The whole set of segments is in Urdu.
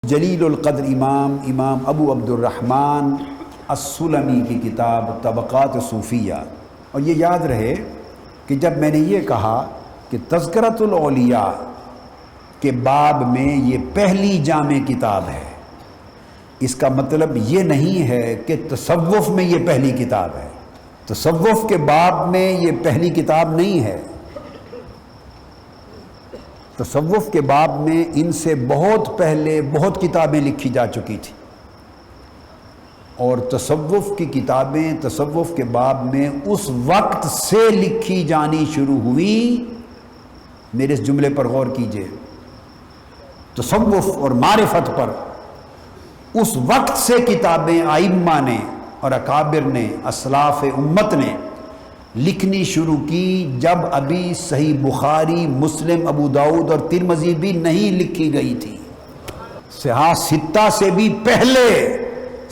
جلیل القدر امام ابو عبد الرحمن السلمی کی کتاب طبقات صوفیہ۔ اور یہ یاد رہے کہ جب میں نے یہ کہا کہ تذکرۃ الاولیاء کے باب میں یہ پہلی جامع کتاب ہے، اس کا مطلب یہ نہیں ہے کہ تصوف میں یہ پہلی کتاب ہے۔ تصوف کے باب میں یہ پہلی کتاب نہیں ہے۔ تصوف کے باب میں ان سے بہت پہلے بہت کتابیں لکھی جا چکی تھیں، اور تصوف کی کتابیں تصوف کے باب میں اس وقت سے لکھی جانی شروع ہوئی۔ میرے اس جملے پر غور کیجئے، تصوف اور معرفت پر اس وقت سے کتابیں ائمہ نے اور اکابر نے، اسلاف امت نے لکھنی شروع کی، جب ابھی صحیح بخاری، مسلم، ابو داؤد اور ترمذی بھی نہیں لکھی گئی تھی۔ صحاح ستہ سے بھی پہلے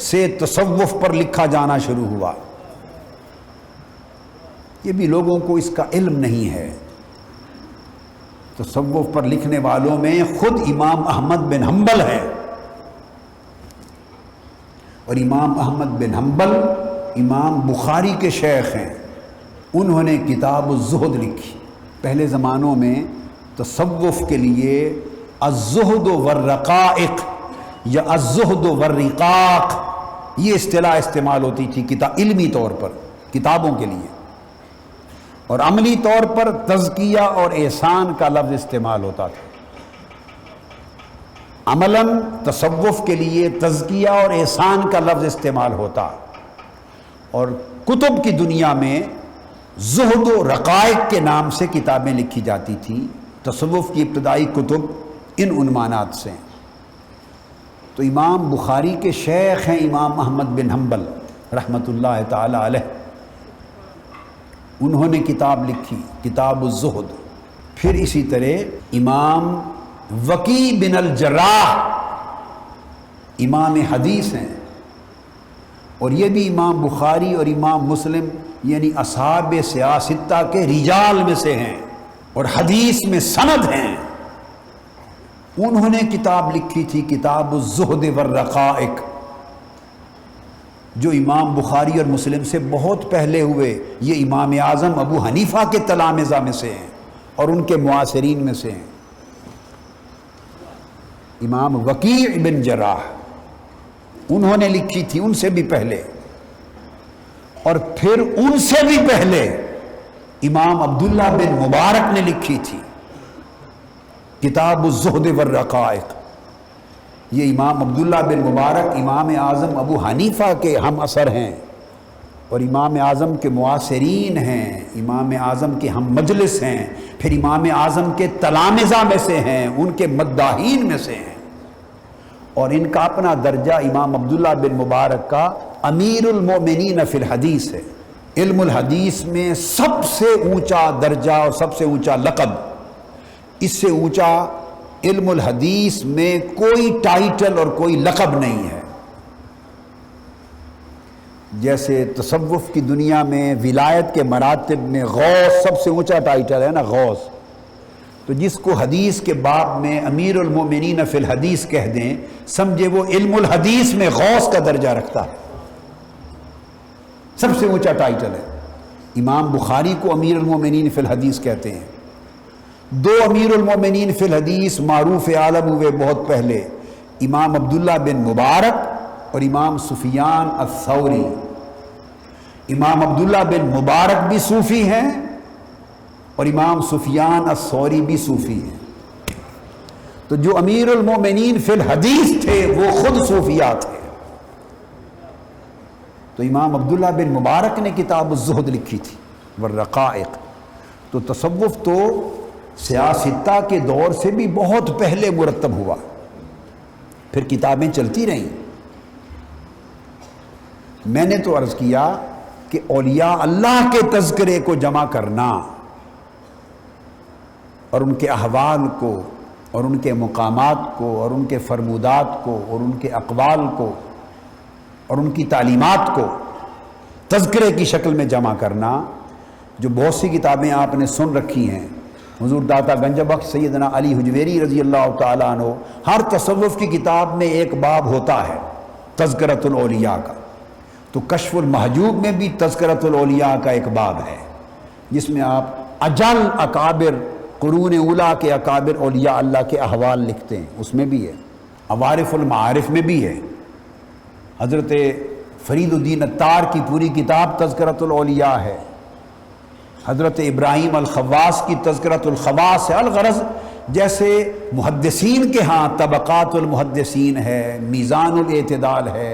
سے تصوف پر لکھا جانا شروع ہوا۔ یہ بھی لوگوں کو اس کا علم نہیں ہے۔ تصوف پر لکھنے والوں میں خود امام احمد بن حنبل ہے، اور امام احمد بن حنبل امام بخاری کے شیخ ہیں۔ انہوں نے کتاب الزہد لکھی۔ پہلے زمانوں میں تصوف کے لیے الزہد والرقائق یا الزہد والرقاق یہ اصطلاح استعمال ہوتی تھی علمی طور پر کتابوں کے لیے، اور عملی طور پر تزکیہ اور احسان کا لفظ استعمال ہوتا تھا۔ عملاً تصوف کے لیے تزکیہ اور احسان کا لفظ استعمال ہوتا، اور کتب کی دنیا میں زہد و رقائق کے نام سے کتابیں لکھی جاتی تھیں۔ تصوف کی ابتدائی کتب ان عنوانات سے۔ تو امام بخاری کے شیخ ہیں امام احمد بن حنبل رحمۃ اللہ تعالی علیہ، انہوں نے کتاب لکھی کتاب الزہد۔ پھر اسی طرح امام وکیع بن الجراح امام حدیث ہیں، اور یہ بھی امام بخاری اور امام مسلم یعنی اصحاب صحاح ستہ کے رجال میں سے ہیں، اور حدیث میں سند ہیں۔ انہوں نے کتاب لکھی تھی کتاب الزہد والرقائق، جو امام بخاری اور مسلم سے بہت پہلے ہوئے۔ یہ امام اعظم ابو حنیفہ کے تلامذہ میں سے ہیں اور ان کے معاصرین میں سے ہیں۔ امام وکیع بن جراح انہوں نے لکھی تھی ان سے بھی پہلے، اور پھر ان سے بھی پہلے امام عبداللہ بن مبارک نے لکھی تھی کتاب الزہد والرقائق۔ یہ امام عبداللہ بن مبارک امام اعظم ابو حنیفہ کے ہم اثر ہیں، اور امام اعظم کے معاصرین ہیں، امام اعظم کے ہم مجلس ہیں، پھر امام اعظم کے تلامذہ میں سے ہیں، ان کے مداحین میں سے ہیں، اور ان کا اپنا درجہ امام عبداللہ بن مبارک کا امیر المؤمنین فی الحدیث ہے۔ علم الحدیث میں سب سے اونچا درجہ اور سب سے اونچا لقب، اس سے اونچا علم الحدیث میں کوئی ٹائٹل اور کوئی لقب نہیں ہے۔ جیسے تصوف کی دنیا میں ولایت کے مراتب میں غوث سب سے اونچا ٹائٹل ہے نا، غوث، تو جس کو حدیث کے باب میں امیر المؤمنین فی الحدیث کہہ دیں، سمجھے وہ علم الحدیث میں غوث کا درجہ رکھتا ہے، سب سے اونچا ٹائٹل ہے۔ امام بخاری کو امیر المؤمنین فی الحدیث کہتے ہیں۔ دو امیر المؤمنین فی الحدیث معروف عالم ہوئے بہت پہلے، امام عبداللہ بن مبارک اور امام سفیان الثوری۔ امام عبداللہ بن مبارک بھی صوفی ہیں، اور امام سفیان الثوری بھی صوفی ہیں۔ تو جو امیر المؤمنین فی الحدیث تھے وہ خود صوفیہ تھے۔ تو امام عبداللہ بن مبارک نے کتاب الزہد لکھی تھی والرقائق۔ تو تصوف تو صحاح ستہ کے دور سے بھی بہت پہلے مرتب ہوا، پھر کتابیں چلتی رہیں۔ میں نے تو عرض کیا کہ اولیاء اللہ کے تذکرے کو جمع کرنا، اور ان کے احوال کو اور ان کے مقامات کو اور ان کے فرمودات کو اور ان کے اقوال کو اور ان کی تعلیمات کو تذکرے کی شکل میں جمع کرنا، جو بہت سی کتابیں آپ نے سن رکھی ہیں حضور داتا گنج بخش سیدنا علی حجویری رضی اللہ تعالیٰ عنہ، ہر تصوف کی کتاب میں ایک باب ہوتا ہے تذکرۃ الاولیاء کا، تو کشف المحجوب میں بھی تذکرۃ الاولیاء کا ایک باب ہے جس میں آپ اجل اکابر قرون اولیٰ کے اکابر اولیاء اللہ کے احوال لکھتے ہیں، اس میں بھی ہے، عوارف المعارف میں بھی ہے، حضرت فرید الدین عطار کی پوری کتاب تذکرۃ الاولیاء ہے، حضرت ابراہیم الخواص کی تذکرۃ الخواص ہے۔ الغرض جیسے محدثین کے ہاں طبقات المحدثین ہے، میزان الاعتدال ہے،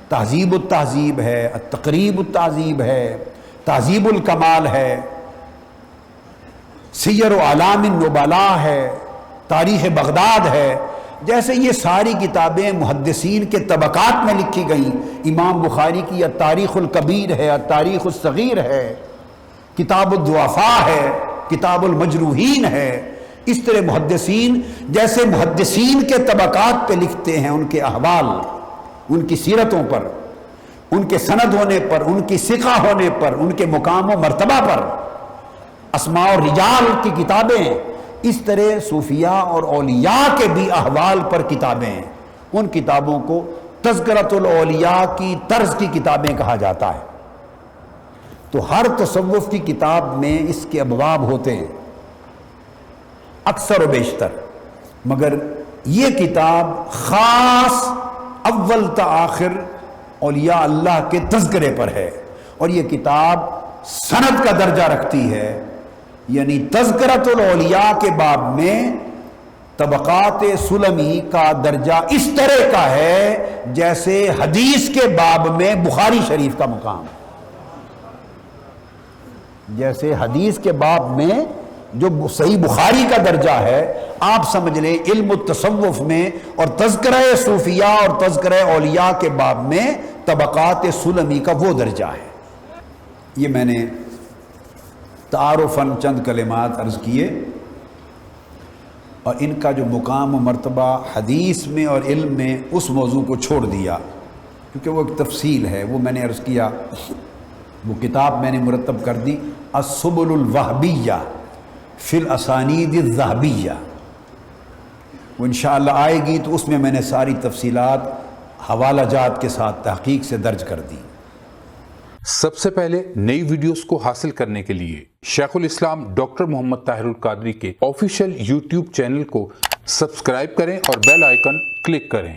تہذیب التہذیب ہے، التقریب التہذیب ہے، تہذیب الکمال ہے، سیر و اعلام النبلاء ہے، تاریخ بغداد ہے، جیسے یہ ساری کتابیں محدثین کے طبقات میں لکھی گئیں، امام بخاری کی التاریخ الکبیر ہے، التاریخ الصغیر ہے، کتاب الضعفاء ہے، کتاب المجروحین ہے، اس طرح محدثین جیسے محدثین کے طبقات پہ لکھتے ہیں، ان کے احوال، ان کی سیرتوں پر، ان کے سند ہونے پر، ان کی ثقہ ہونے پر، ان کے مقام و مرتبہ پر، اسماء و رجال کی کتابیں، اس طرح صوفیاء اور اولیاء کے بھی احوال پر کتابیں ہیں، ان کتابوں کو تذکرۃ الاولیاء کی طرز کی کتابیں کہا جاتا ہے۔ تو ہر تصوف کی کتاب میں اس کے ابواب ہوتے ہیں اکثر و بیشتر، مگر یہ کتاب خاص اول تا آخر اولیاء اللہ کے تذکرے پر ہے، اور یہ کتاب سند کا درجہ رکھتی ہے، یعنی تذکرۃ الاولیاء کے باب میں طبقات سلمی کا درجہ اس طرح کا ہے جیسے حدیث کے باب میں بخاری شریف کا مقام، جیسے حدیث کے باب میں جو صحیح بخاری کا درجہ ہے، آپ سمجھ لیں علم التصوف میں اور تذکرہ صوفیاء اور تذکرہ اولیاء کے باب میں طبقات سلمی کا وہ درجہ ہے۔ یہ میں نے تعارفاً چند کلمات عرض کیے، اور ان کا جو مقام و مرتبہ حدیث میں اور علم میں اس موضوع کو چھوڑ دیا، کیونکہ وہ ایک تفصیل ہے، وہ میں نے عرض کیا، وہ کتاب میں نے مرتب کر دی السبل الوہبیہ فی الاسانید الذہبیہ، وہ انشاءاللہ آئے گی تو اس میں نے ساری تفصیلات حوالہ جات کے ساتھ تحقیق سے درج کر دی۔ سب سے پہلے نئی ویڈیوز کو حاصل کرنے کے لیے شیخ الاسلام ڈاکٹر محمد طاہر القادری کے آفیشیل یوٹیوب چینل کو سبسکرائب کریں اور بیل آئیکن کلک کریں۔